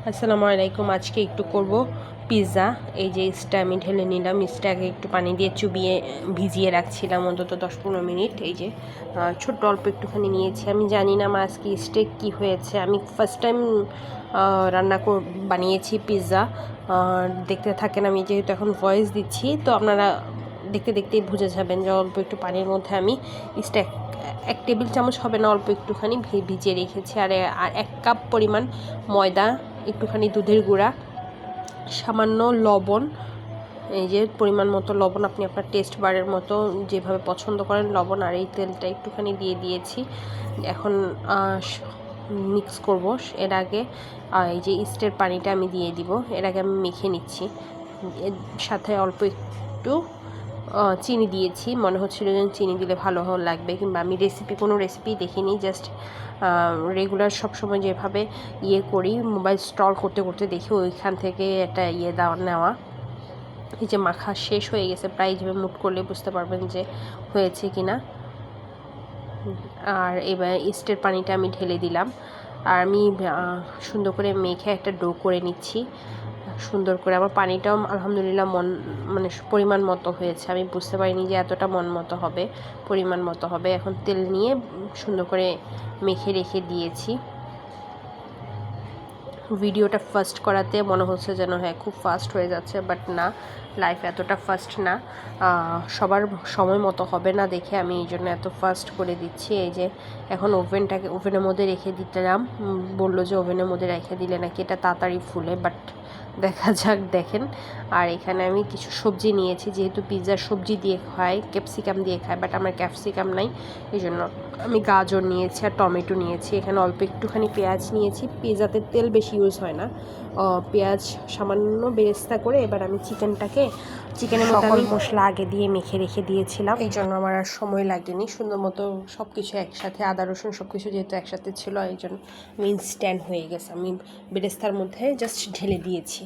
আসসালামু আলাইকুম। আজকে একটু করব পিৎজা। এই যে ইস্টটা আমি ঢেলে নিলাম। ইস্টটাকে একটু পানি দিয়ে চুবিয়ে ভিজিয়ে রাখছিলাম অন্তত 10-15 মিনিট। এই যে ছোট্ট অল্প একটুখানি নিয়েছি। আমি জানি না আমার আজকে ইস্টে কী হয়েছে। আমি ফার্স্ট টাইম বানিয়েছি পিৎজা। দেখতে থাকেন, আমি যেহেতু এখন ভয়েস দিচ্ছি তো আপনারা দেখতে দেখতেই বুঝে যাবেন যে অল্প একটু পানির মধ্যে আমি ইস্টটা 1 টেবিল চামচ হবে না, অল্প একটুখানি ভিজিয়ে রেখেছি। আর 1 কাপ পরিমাণ ময়দা, একটুখানি দুধের গুঁড়া, সামান্য লবণ, এই যে পরিমাণ মতো লবণ, আপনি আপনার টেস্ট বারের মতো যেভাবে পছন্দ করেন লবণ, আর এই তেলটা একটুখানি দিয়ে দিয়েছি। এখন মিক্স করব। এর আগে এই যে ইস্টের পানিটা আমি দিয়ে দিব। এর আগে আমি মেখে নিচ্ছি। এর সাথে অল্প একটু চিনি দিয়েছি। মনে হচ্ছিল যে চিনি দিলে ভালো লাগবে, কিংবা আমি কোনো রেসিপি দেখিনি, জাস্ট রেগুলার সবসময় যেভাবে করি, মোবাইল স্ক্রল করতে করতে দেখি ওইখান থেকে একটা নেওয়া। এই যে মাখা শেষ হয়ে গেছে প্রায়, যেভাবে মুট করলে বুঝতে পারবেন যে হয়েছে কিনা। আর এবার ইস্টের পানিটা আমি ঢেলে দিলাম, আর আমি সুন্দর করে মেখে একটা ডো করে নিচ্ছি সুন্দর করে। আমার পানিটাও আলহামদুলিল্লাহ পরিমাণ মতো হয়েছে। আমি বুঝতে পারিনি যে এতটা পরিমাণ মতো হবে। এখন তেল নিয়ে সুন্দর করে মেখে রেখে দিয়েছি। ভিডিওটা ফাস্ট করাতে মনে হচ্ছে যেন খুব ফাস্ট হয়ে যাচ্ছে, বাট না, লাইফ এতটা ফাস্ট না। সবার সময় মতো হবে না দেখে আমি এই জন্য এত ফাস্ট করে দিচ্ছি। এই যে এখন ওভেনের মধ্যে রেখে দিলাম। বললো যে ওভেনের মধ্যে রেখে দিলে নাকি এটা তাড়াতাড়ি ফুলে, বাট দেখা যাক। দেখেন, আর এখানে আমি কিছু সবজি নিয়েছি, যেহেতু পিৎজার সবজি দিয়ে খায়, ক্যাপসিকাম দিয়ে খায়, বাট আমার ক্যাপসিকাম নাই, এই জন্য আমি গাজর নিয়েছি আর টমেটো নিয়েছি। এখানে অল্প একটুখানি পেঁয়াজ নিয়েছি। পিৎজাতে তেল বেশি ইউজ হয় না, পেঁয়াজ সামান্য বেরেস্তা করে। এবার আমি চিকেনের সকল মশলা আগে দিয়ে মেখে রেখে দিয়েছিলাম, এই জন্য আমার আর সময় লাগেনি। সুন্দর মতো সব কিছু একসাথে, আদা রসুন সব কিছু যেহেতু একসাথে ছিল, এই জন্য আমি ইনস্ট্যান্ট হয়ে গেছে। আমি বেরেস্তার মধ্যে জাস্ট ঢেলে দিয়েছি।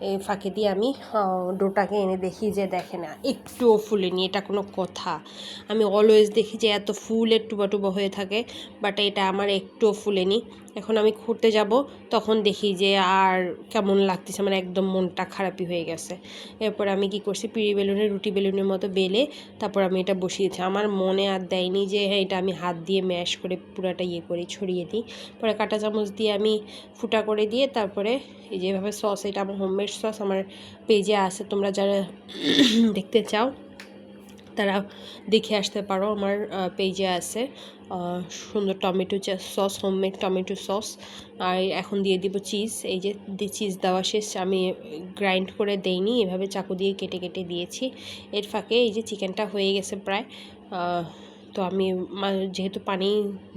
এই ফাঁকে দিয়ে আমি ডোটাকে এনে দেখি যে দেখে না, একটুও ফুলেনি। এটা কোনো কথা? আমি অলওয়েজ দেখি যে এত ফুলের টুবা হয়ে থাকে, বাট এটা আমার একটুও ফুলেনি। এখন আমি ঘুরতে যাব, তখন দেখি যে আর কেমন লাগতেছে, আমার একদম মনটা খারাপই হয়ে গেছে। এরপর আমি কি করছি, রুটি বেলুনের মতো বেলে তারপর আমি এটা বসিয়েছি। আমার মনে আর দেয়নি যে এটা আমি হাত দিয়ে ম্যাশ করে পুরাটা করি, ছড়িয়ে দিই। পরে কাঁটা চামচ দিয়ে আমি ফুটা করে দিয়ে তারপরে এই যেভাবে সস, এটা আমার হোমমেড সস, আমার পেজে আছে, তোমরা যারা দেখতে চাও তারা দেখে আসতে পারো, আমার পেজে আছে। সুন্দর tomato sauce, homemade tomato sauce. আর এখন দিয়ে দিব চিজ। এই যে চিজ দেওয়া শেষ, আমি গ্রাইন্ড করে দেইনি, এভাবে চাকু দিয়ে কেটে কেটে দিয়েছি। এর ফাঁকে এই যে চিকেনটা হয়ে গেছে প্রায়। তো আমি যেহেতু পানি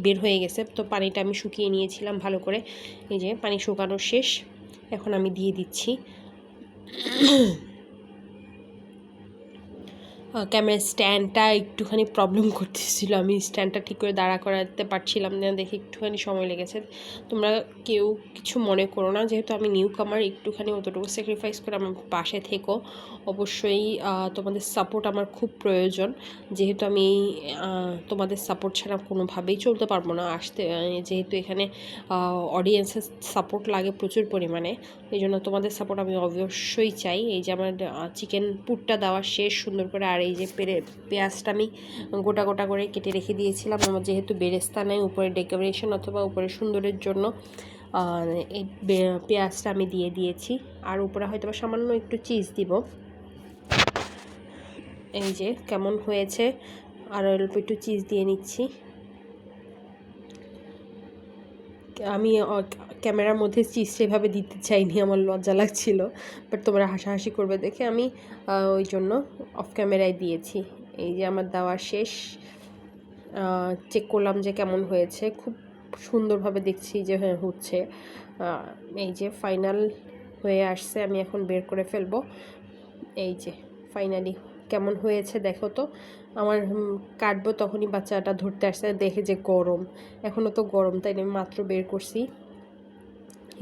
বের হয়ে গেছে, তো পানিটা আমি শুকিয়ে নিয়েছিলাম ভালো করে। এই যে পানি শুকানো শেষ, এখন আমি দিয়ে দিচ্ছি। ক্যামেরার স্ট্যান্ডটা একটুখানি প্রবলেম করতেছিল, আমি স্ট্যান্ডটা ঠিক করে দাঁড়া করাতে পারছিলাম না দেখে একটুখানি সময় লেগেছে। তোমরা কেউ কিছু মনে করো না, যেহেতু আমি নিউ কামার, একটুখানি অতটুকু স্যাক্রিফাইস করে আমার পাশে থেকো। অবশ্যই তোমাদের সাপোর্ট আমার খুব প্রয়োজন, যেহেতু আমি তোমাদের সাপোর্ট ছাড়া কোনোভাবেই চলতে পারবো না। যেহেতু এখানে অডিয়েন্সের সাপোর্ট লাগে প্রচুর পরিমাণে, এই জন্য তোমাদের সাপোর্ট আমি অবশ্যই চাই। এই যে আমার চিকেন পুরটা দেওয়া শেষ সুন্দর করে, আর এই যে পেঁয়াজটা আমি গোটা গোটা করে কেটে রেখে দিয়েছিলাম। আমার যেহেতু বেরেস্তা নেই, উপরে ডেকোরেশন অথবা উপরে সুন্দরের জন্য এই পেঁয়াজটা আমি দিয়ে দিয়েছি, আর উপরে হয়তো সামান্য একটু চিজ দিব। এই যে কেমন হয়েছে, আর অল্প একটু চিজ দিয়ে নিচ্ছি। আমি ক্যামেরার মধ্যে চিজ সেভাবে দিতে চাইনি, আমার লজ্জা লাগছিল, বাট তোমরা হাসাহাসি করবে দেখে আমি ওই জন্য অফ ক্যামেরায় দিয়েছি। এই যে আমার দেওয়া শেষ, চেক করলাম যে কেমন হয়েছে, খুব সুন্দরভাবে দেখছি যে হচ্ছে। এই যে ফাইনাল হয়ে আসছে, আমি এখন বের করে ফেলবো। এই যে ফাইনালি কেমন হয়েছে দেখো তো। আমার কাটবো তখনই বাচ্চাটা ধরতে আসছে, দেখে যে গরম, এখনও তো গরম, তাই আমি মাত্র বের করছি,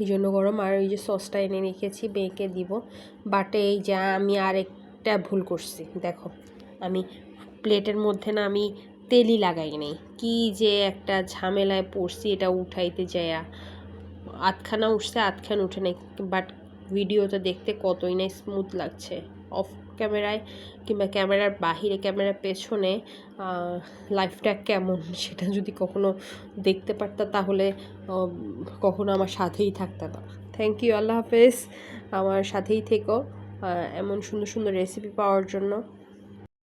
এই জন্য গরম। আর ওই যে সসটা এনে রেখেছি, বেঁকে দিব বাটে। এই যে আমি আরেকটা ভুল করছি, দেখো আমি প্লেটের মধ্যে না আমি তেলই লাগাই নাই, কি যে একটা ঝামেলায় পড়ছি এটা উঠাইতে যায়া। আধখানা উঠছে আধখান উঠে নাই, বাট ভিডিওতে দেখতে কতই না স্মুথ লাগছে। অফ ক্যামেরায় কিংবা ক্যামেরার বাহিরে, ক্যামেরার পেছনে লাইফটা কেমন সেটা যদি কখনো দেখতে পারতা তাহলে কখনো আমার সাথেই থাকতে না। থ্যাংক ইউ, আল্লাহ হাফেজ, আমার সাথেই থেকো এমন সুন্দর সুন্দর রেসিপি পাওয়ার জন্য।